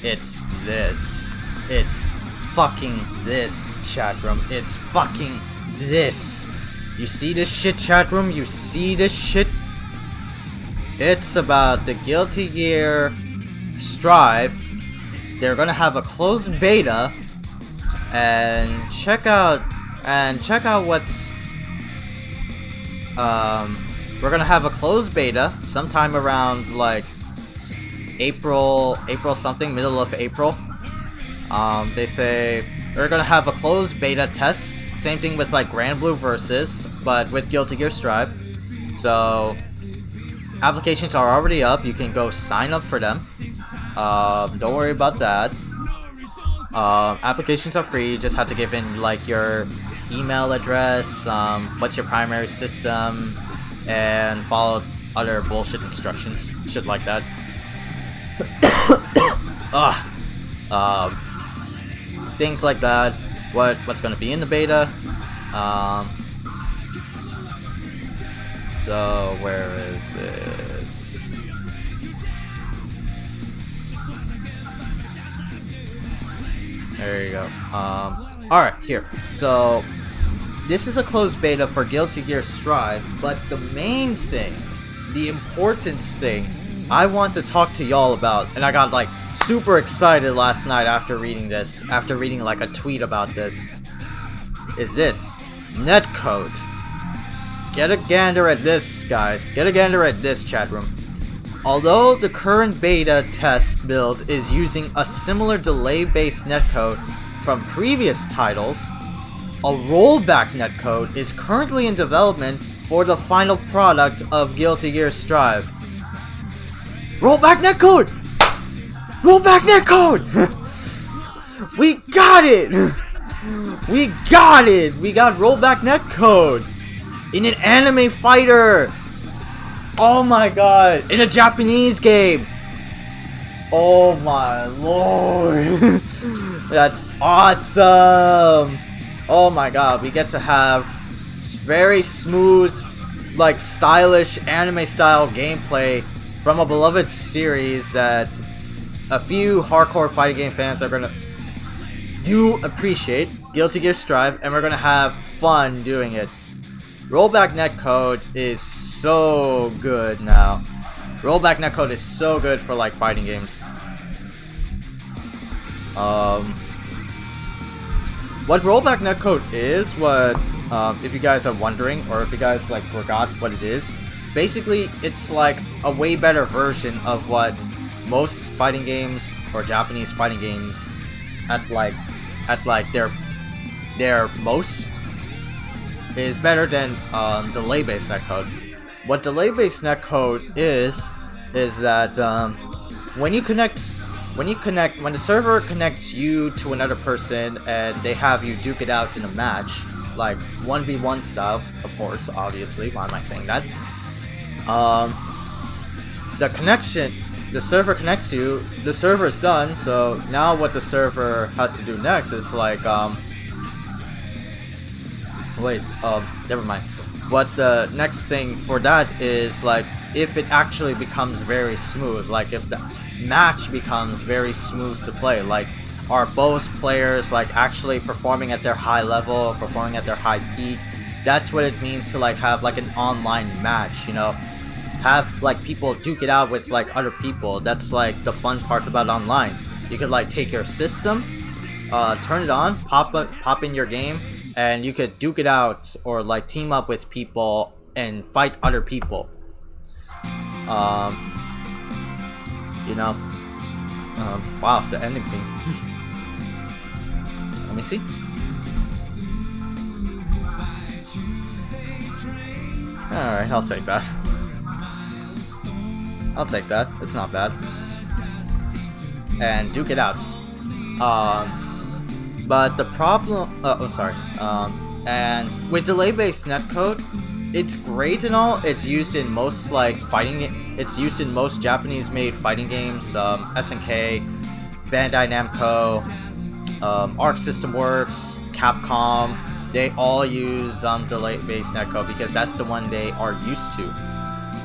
It's this. It's fucking this, chat room. It's fucking this. You see this shit, chat room? You see this shit? It's about the Guilty Gear Strive. They're gonna have a closed beta, and check out what's we're gonna have a closed beta sometime around like April something, middle of April. They say we're gonna have a closed beta test, same thing with like Grand Blue Versus, but with Guilty Gear Strive. So applications are already up. You can go sign up for them. Don't worry about that. Applications are free. You just have to give in like your email address, what's your primary system, and follow other bullshit instructions, shit like that. Things like that. What's gonna be in the beta? So where is it? There you go. Alright, here. So this is a closed beta for Guilty Gear Strive, but the main thing, the importance thing I want to talk to y'all about, and I got like super excited last night after reading this, after reading like a tweet about this, is this netcode. Get a gander at this, guys. Get a gander at this, chat room. Although the current beta test build is using a similar delay-based netcode from previous titles, a rollback netcode is currently in development for the final product of Guilty Gear Strive. Rollback netcode! Rollback netcode! We got it! We got it! We got rollback netcode! In an anime fighter! Oh my god! In a Japanese game! Oh my lord! That's awesome! Oh my god, we get to have very smooth, like stylish anime style gameplay from a beloved series that a few hardcore fighting game fans are gonna appreciate, Guilty Gear Strive, and we're gonna have fun doing it. Rollback netcode is so good now. Rollback netcode is so good for like fighting games. What rollback netcode is, if you guys are wondering, or if you guys like forgot what it is, basically it's like a way better version of what most fighting games or Japanese fighting games at their most is better than delay-based netcode. What delay-based netcode is that when the server connects you to another person and they have you duke it out in a match, like 1v1 style, of course, obviously, why am I saying that? The server connects you, the server is done, so now what the server has to do next is like, never mind. What the next thing for that is like, if it actually becomes very smooth, like if the match becomes very smooth to play, like are both players like actually performing at their high level, performing at their high peak, that's what it means to like have like an online match, you know, have like people duke it out with like other people. That's like the fun part about online. You could like take your system, turn it on, pop in your game, and you could duke it out or like team up with people and fight other people. You know, wow, the ending thing. Let me see. Alright, I'll take that. I'll take that. It's not bad. And duke it out. But the problem... and with delay-based netcode, it's great and all. It's used in most like fighting. It's used in most Japanese-made fighting games. SNK, Bandai Namco, Arc System Works, Capcom. They all use delay-based netcode because that's the one they are used to.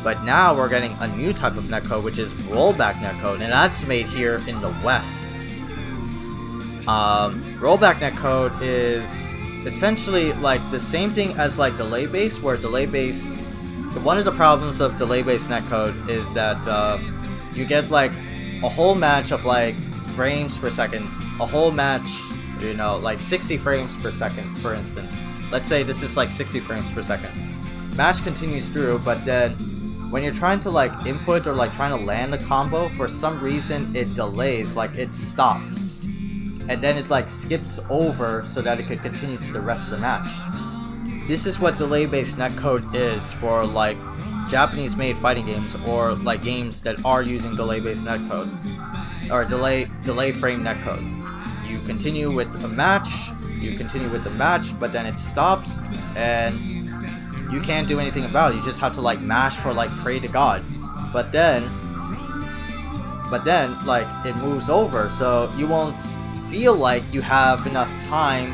But now we're getting a new type of netcode, which is rollback netcode, and that's made here in the West. Rollback netcode is essentially like the same thing as like delay based, where delay based, one of the problems of delay based netcode is that you get like a whole match of like frames per second, a whole match, you know, like 60 frames per second, for instance. Let's say this is like 60 frames per second. Match continues through, but then when you're trying to like input or like trying to land a combo, for some reason it delays, like it stops. And then it like skips over so that it could continue to the rest of the match. This is what delay-based netcode is for like Japanese-made fighting games, or like games that are using delay-based netcode, or delay frame netcode. You continue with a match, but then it stops, and you can't do anything about it. You just have to like mash for like pray to God, but then like it moves over, so you won't feel like you have enough time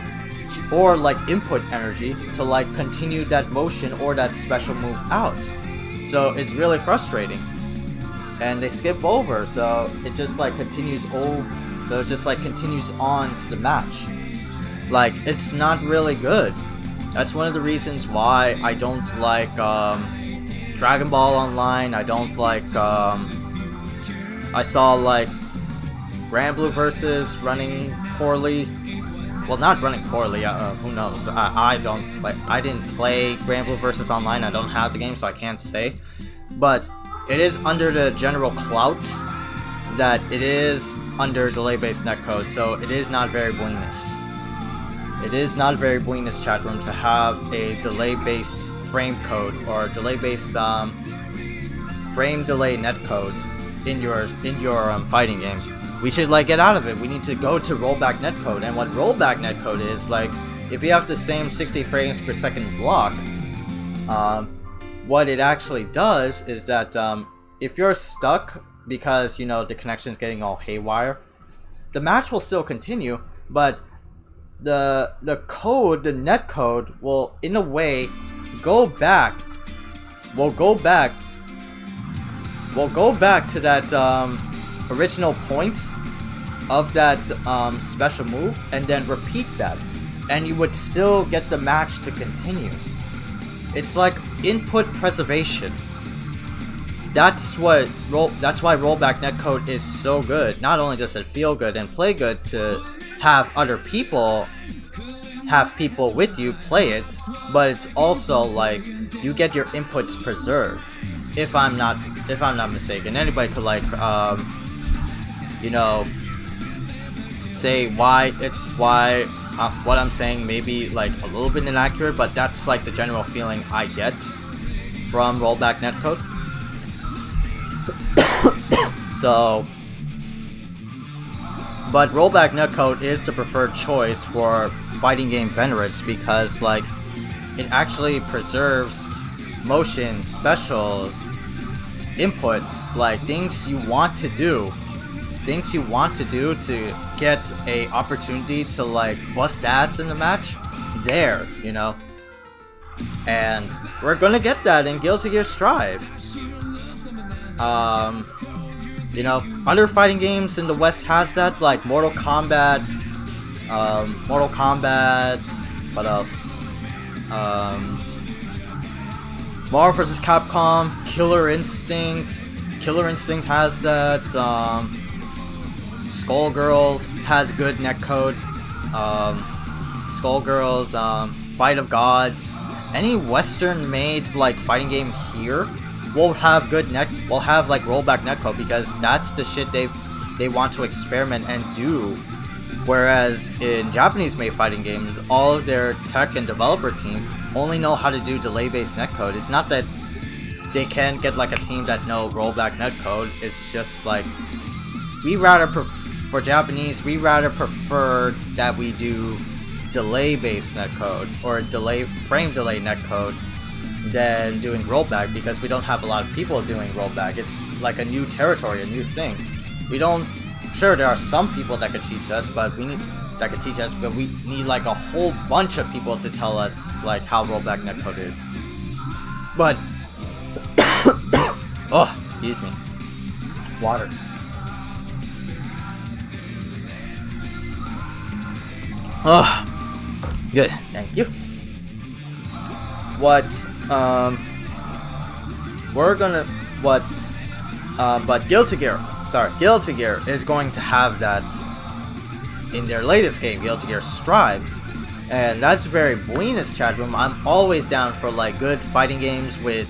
or like input energy to like continue that motion or that special move out. So it's really frustrating, and they skip over, so it just like continues on to the match. Like, it's not really good. That's one of the reasons why I don't like Dragon Ball Online. I don't like I saw like Granblue Versus running poorly. Well, not running poorly, who knows. I don't like, I didn't play Granblue Versus Online. I don't have the game, so I can't say. But it is under the general clout that it is under delay-based netcode, so it is not very buenos. It is not very buenos, chat room, to have a delay-based frame code or delay-based frame delay netcode in your fighting game. We should like get out of it. We need to go to rollback netcode. And what rollback netcode is, like, if you have the same 60 frames per second block, what it actually does is that if you're stuck because, you know, the connection's getting all haywire, the match will still continue, but the code, the netcode, will in a way go back to that original point of that special move, and then repeat that, and you would still get the match to continue. It's like input preservation. That's why rollback netcode is so good. Not only does it feel good and play good to have other people with you play it, but it's also like you get your inputs preserved. If I'm not mistaken, anybody could like you know, say why what I'm saying may be like a little bit inaccurate, but that's like the general feeling I get from rollback netcode. So, but rollback netcode is the preferred choice for fighting game venerates, because like it actually preserves motions, specials, inputs, like things you want to do to get a opportunity to like bust ass in the match there, you know. And we're gonna get that in Guilty Gear Strive. You know, other fighting games in the West has that, like Mortal Kombat, what else? Marvel vs. Capcom, Killer Instinct has that, Skullgirls has good netcode, Skullgirls, Fight of Gods, any Western made like fighting game here will have like rollback netcode, because that's the shit they want to experiment and do. Whereas in Japanese made fighting games, all of their tech and developer team only know how to do delay-based netcode. It's not that they can get like a team that know rollback netcode. It's just like for Japanese, we rather prefer that we do delay-based netcode or frame delay netcode than doing rollback, because we don't have a lot of people doing rollback. It's like a new territory, a new thing. Sure, there are some people that could teach us, but we need like a whole bunch of people to tell us like how rollback netcode is. But Oh, excuse me. Water. Oh, good. Thank you. But Guilty Gear, Guilty Gear is going to have that in their latest game, Guilty Gear Strive, and that's very buenos, chat room. I'm always down for like good fighting games with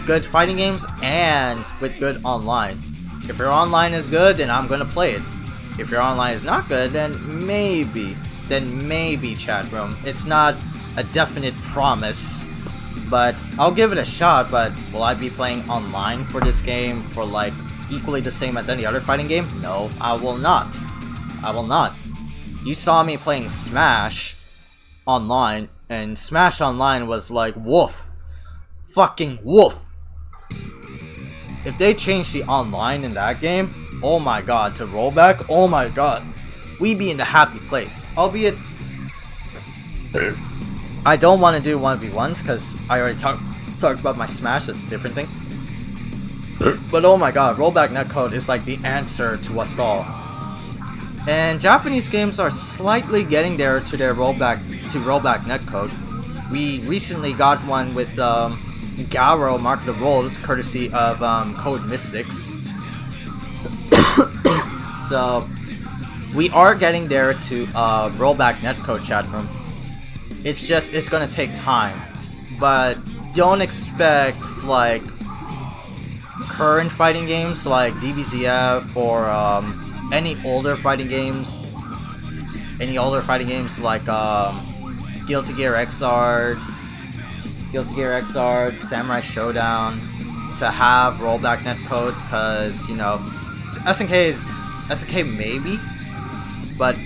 good fighting games and with good online. If your online is good, then I'm gonna play it. If your online is not good, then maybe chat room. It's not a definite promise, but I'll give it a shot. But will I be playing online for this game for like equally the same as any other fighting game? No, I will not. I will not. You saw me playing Smash online, and Smash Online was like woof. Fucking woof. If they change the online in that game, oh my god, to rollback, oh my god, we be in the happy place. Albeit, I don't want to do 1v1s because I already talked about my Smash, that's a different thing. But oh my god, rollback netcode is like the answer to us all. And Japanese games are slightly getting there to their rollback netcode. We recently got one with Garo Mark the Rolls, courtesy of Code Mystics. So we are getting there to rollback netcode, chat room. It's gonna take time, but don't expect like current fighting games like DBZF or any older fighting games like Guilty Gear Xrd, Samurai Showdown to have rollback netcode, because you know SNK maybe, but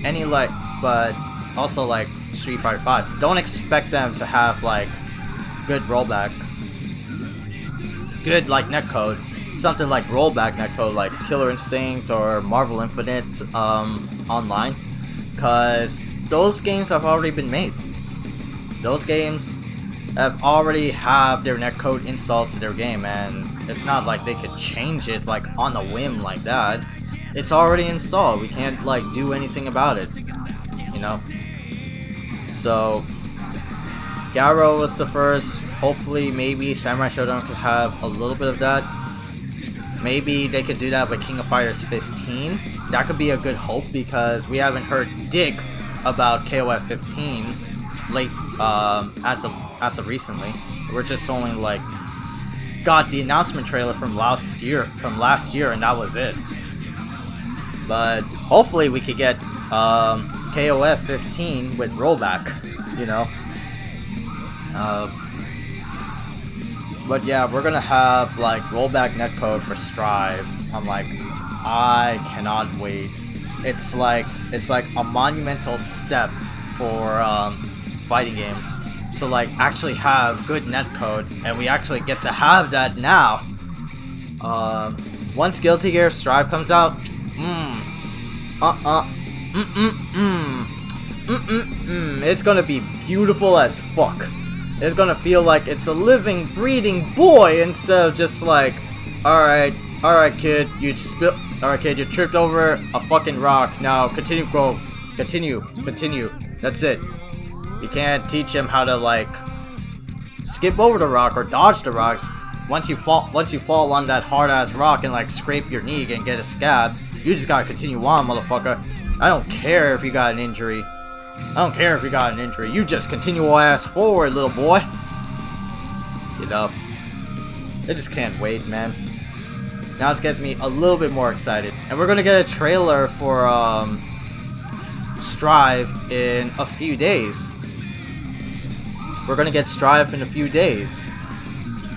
also like Street Fighter 5. Don't expect them to have like good rollback, good like netcode, something like rollback netcode like Killer Instinct or Marvel Infinite online, because those games have already been made. Those games already have their netcode installed to their game, and it's not like they could change it like on a whim like that. It's already installed. We can't like do anything about it, you know. So Garo was the first. Hopefully, maybe Samurai Showdown could have a little bit of that. Maybe they could do that with King of Fighters 15. That could be a good hope, because we haven't heard dick about KOF 15 late as of recently. We're just only like got the announcement trailer from last year, and that was it. But hopefully we could get KOF 15 with rollback, you know. But yeah, we're gonna have like rollback netcode for Strive. I'm like, I cannot wait. It's like a monumental step for fighting games to like actually have good netcode, and we actually get to have that now. Once Guilty Gear Strive comes out, it's gonna be beautiful as fuck. It's gonna feel like it's a living, breathing boy, instead of just like, alright kid, you tripped over a fucking rock, now continue, that's it. You can't teach him how to like skip over the rock or dodge the rock. Once you fall on that hard ass rock and like scrape your knee and get a scab, you just gotta continue on, motherfucker. I don't care if you got an injury. You just continue ass forward, little boy. You know, I just can't wait, man. Now it's getting me a little bit more excited, and we're gonna get a trailer for Strive in a few days.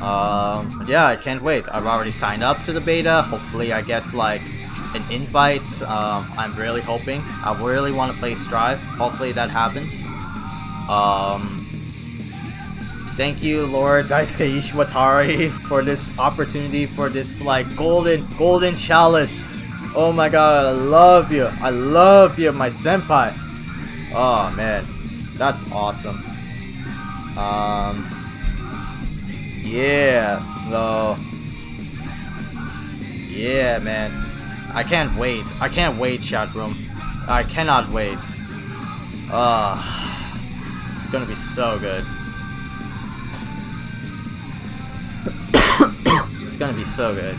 Yeah, I can't wait. I've already signed up to the beta. Hopefully I get like an invite. I'm really hoping. I really want to play Strive. Hopefully that happens. Thank you, Lord Daisuke Ishiwatari, for this opportunity, for this like golden chalice. Oh my god, I love you, my senpai. Oh man, that's awesome. Yeah, so Yeah, man. I can't wait. I can't wait, chat room. I cannot wait. It's gonna be so good. It's gonna be so good.